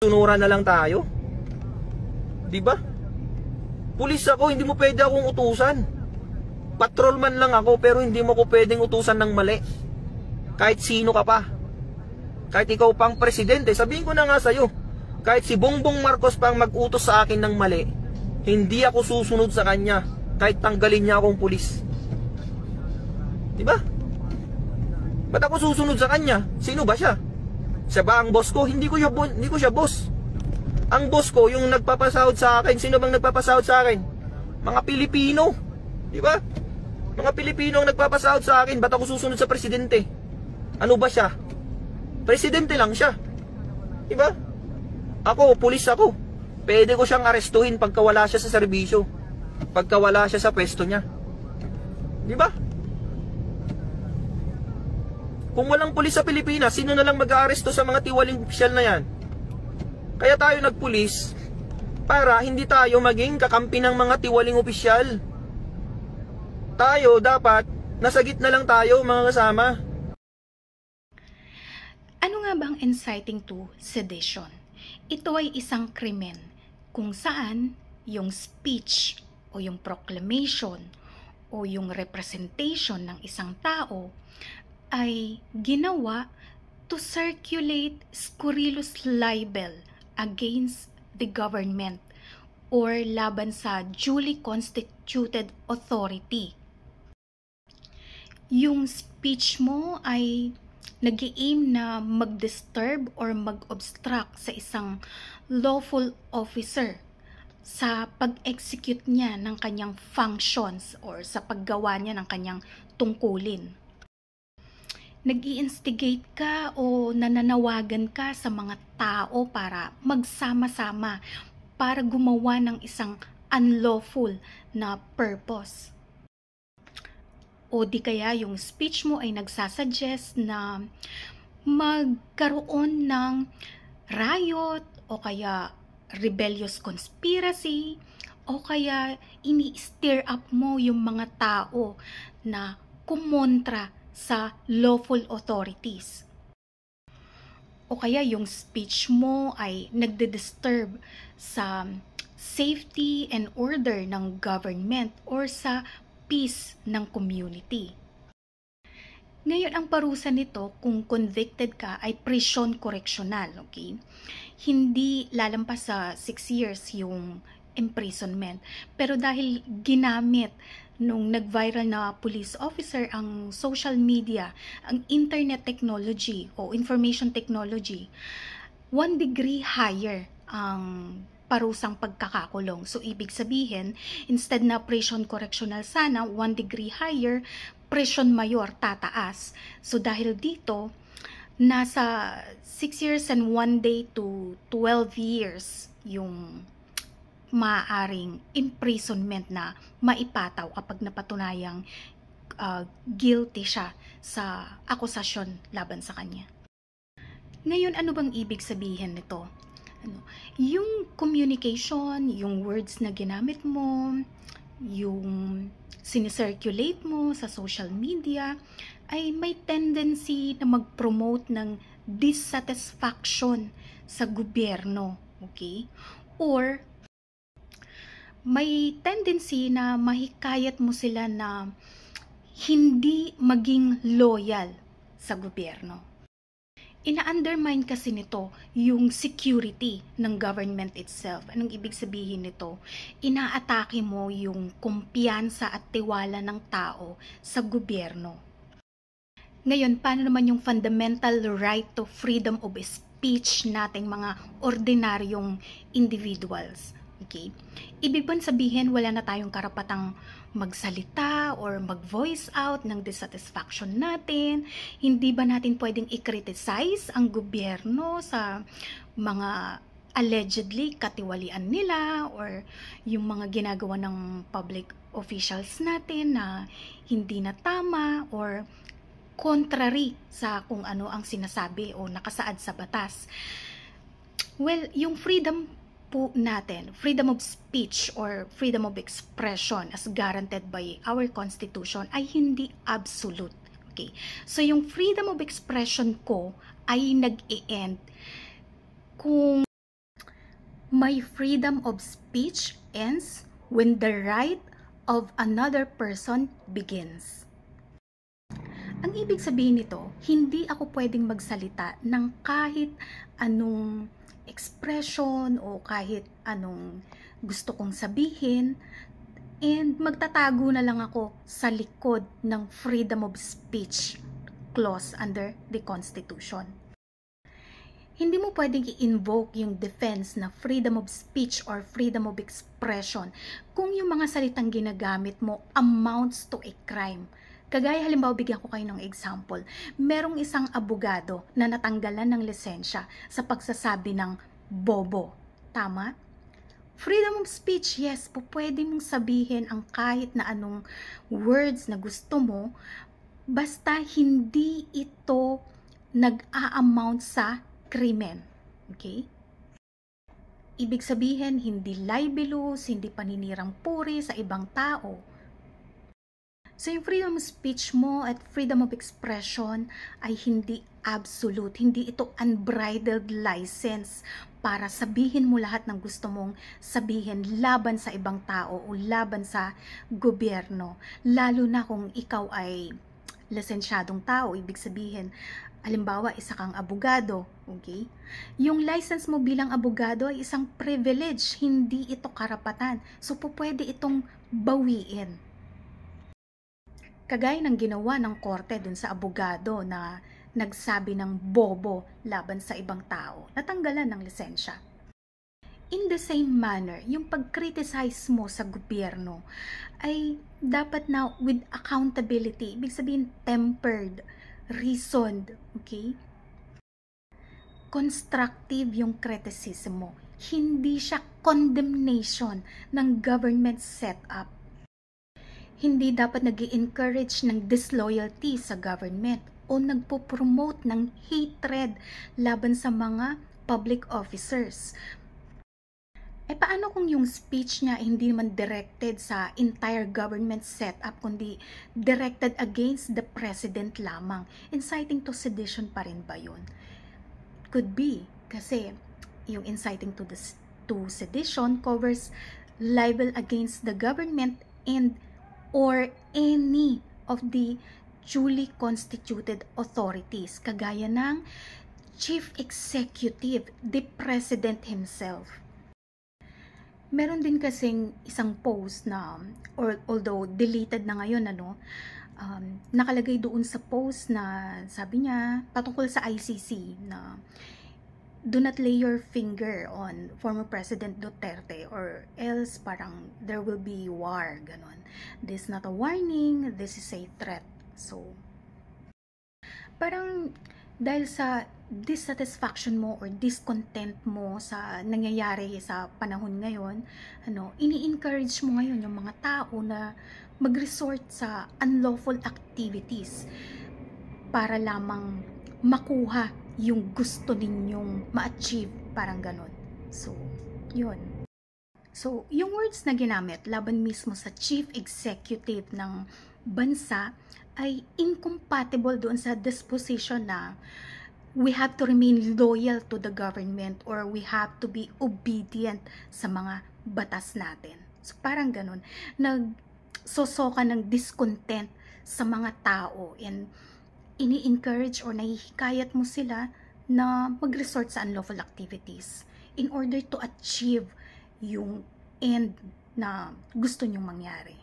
Tunuran na lang tayo. 'Di ba? Pulis ako, hindi mo pwede akong utusan. Patrolman lang ako, pero hindi mo ko pwedeng utusan ng mali. Kahit sino ka pa. Kahit ikaw pang presidente, sabihin ko na nga sa'yo, kahit si Bongbong Marcos pang mag-utos sa akin ng mali, hindi ako susunod sa kanya, kahit tanggalin niya akong pulis. Diba? Ba't ako susunod sa kanya? Sino ba siya? Siya ba ang boss ko? Hindi ko siya boss. Ang boss ko, yung nagpapasahod sa akin. Sino bang nagpapasahod sa akin? Mga Pilipino. Diba? Mga Pilipino ang nagpapasahod sa akin. Ba't ako susunod sa presidente? Ano ba siya? Presidente lang siya. Diba? Ako, pulis ako. Pwede ko siyang arestuhin pagka wala siya sa serbisyo. Pagka wala siya sa pwesto niya. Diba? Kung walang pulis sa Pilipinas, sino na lang mag-aaresto sa mga tiwaling opisyal na yan? Kaya tayo nagpulis para hindi tayo maging kakampi ng mga tiwaling opisyal. Tayo dapat nasa gitna lang tayo, mga kasama. Ano nga bang inciting to sedition? Ito ay isang krimen kung saan yung speech o yung proclamation o yung representation ng isang tao ay ginawa to circulate scurrilous libel against the government or laban sa duly constituted authority. Yung speech mo ay nag-i-aim na mag-disturb or mag-obstruct sa isang lawful officer sa pag-execute niya ng kanyang functions or sa paggawa niya ng kanyang tungkulin. Nag-i-instigate ka o nananawagan ka sa mga tao para magsama-sama para gumawa ng isang unlawful na purpose. O di kaya yung speech mo ay nagsasuggest na magkaroon ng riot o kaya rebellious conspiracy o kaya ini-stir up mo yung mga tao na kumontra sa lawful authorities. O kaya yung speech mo ay nagde-disturb sa safety and order ng government or sa peace ng community. Ngayon, ang parusa nito kung convicted ka ay prison correctional, okay? Hindi lalampas sa 6 years yung imprisonment. Pero dahil ginamit nung nag-viral na police officer ang social media, ang internet technology o information technology, 1 degree higher ang parusang pagkakakulong. So, ibig sabihin, instead na prison correctional sana, 1 degree higher, prison mayor tataas. So, dahil dito, nasa 6 years and 1 day to 12 years yung maaaring imprisonment na maipataw kapag napatunayang guilty siya sa akusasyon laban sa kanya. Ngayon, ano bang ibig sabihin nito? Yung communication, yung words na ginamit mo, yung sinicirculate mo sa social media, ay may tendency na mag-promote ng dissatisfaction sa gobyerno, okay? Or may tendency na mahikayat mo sila na hindi maging loyal sa gobyerno. Ina-undermine kasi nito yung security ng government itself. Anong ibig sabihin nito? Inaatake mo yung kumpiyansa at tiwala ng tao sa gobyerno. Ngayon, paano naman yung fundamental right to freedom of speech nating mga ordinaryong individuals? Okay? Ibig bang sabihin wala na tayong karapatang magsalita or mag-voice out ng dissatisfaction natin? Hindi ba natin pwedeng i-criticize ang gobyerno sa mga allegedly katiwalian nila or yung mga ginagawa ng public officials natin na hindi na tama or contrary sa kung ano ang sinasabi o nakasaad sa batas? Well, yung freedom po natin, freedom of speech or freedom of expression as guaranteed by our Constitution ay hindi absolute. Okay? So, yung freedom of expression ko ay nag-e-end kung My freedom of speech ends when the right of another person begins. Ang ibig sabihin nito, hindi ako pwedeng magsalita ng kahit anong expression o kahit anong gusto kong sabihin, and magtatago na lang ako sa likod ng freedom of speech clause under the Constitution. Hindi mo pwedeng i-invoke yung defense na freedom of speech or freedom of expression kung yung mga salitang ginagamit mo amounts to a crime. Kagaya halimbawa, bigyan ko kayo ng example. Merong isang abogado na natanggalan ng lisensya sa pagsasabi ng bobo. Tama? Freedom of speech, yes, pwede mong sabihin ang kahit na anong words na gusto mo, basta hindi ito nag-a-amount sa krimen. Okay? Ibig sabihin, hindi libelous, hindi paninirang puri sa ibang tao. So yung freedom of speech mo at freedom of expression ay hindi absolute, hindi ito unbridled license para sabihin mo lahat ng gusto mong sabihin laban sa ibang tao o laban sa gobyerno. Lalo na kung ikaw ay lisensyadong tao, ibig sabihin, halimbawa, isa kang abogado, okay? Yung license mo bilang abogado ay isang privilege, hindi ito karapatan. So, pwede itong bawiin. Kagaya ng ginawa ng korte dun sa abogado na nagsabi ng bobo laban sa ibang tao, natanggalan ng lisensya. In the same manner, yung pag-criticize mo sa gobyerno ay dapat na with accountability, ibig sabihin tempered, reasoned, okay? Constructive yung criticism mo. Hindi siya condemnation ng government setup. Hindi dapat nag-i-encourage ng disloyalty sa government o nagpo-promote ng hatred laban sa mga public officers. Paano kung yung speech niya hindi naman directed sa entire government setup, kundi directed against the president lamang? Inciting to sedition pa rin ba yun? Could be, kasi yung inciting to sedition covers libel against the government and or any of the duly constituted authorities, kagaya ng chief executive, the president himself. Meron din kasing isang post na, although deleted na ngayon, nakalagay doon sa post na sabi niya patungkol sa ICC na do not lay your finger on former President Duterte or else parang there will be war, ganon. This is not a warning, this is a threat. So, parang dahil sa dissatisfaction mo or discontent mo sa nangyayari sa panahon ngayon, ini-encourage mo ngayon yung mga tao na mag-resort sa unlawful activities para lamang makuha yung gusto ninyong ma-achieve, parang ganon. So, yun. So, yung words na ginamit laban mismo sa chief executive ng bansa ay incompatible doon sa disposition na we have to remain loyal to the government or we have to be obedient sa mga batas natin. So, parang ganon. Nagsosoka ng discontent sa mga tao and ini-encourage or nahihikayat mo sila na mag-resort sa unlawful activities in order to achieve yung end na gusto nyong mangyari.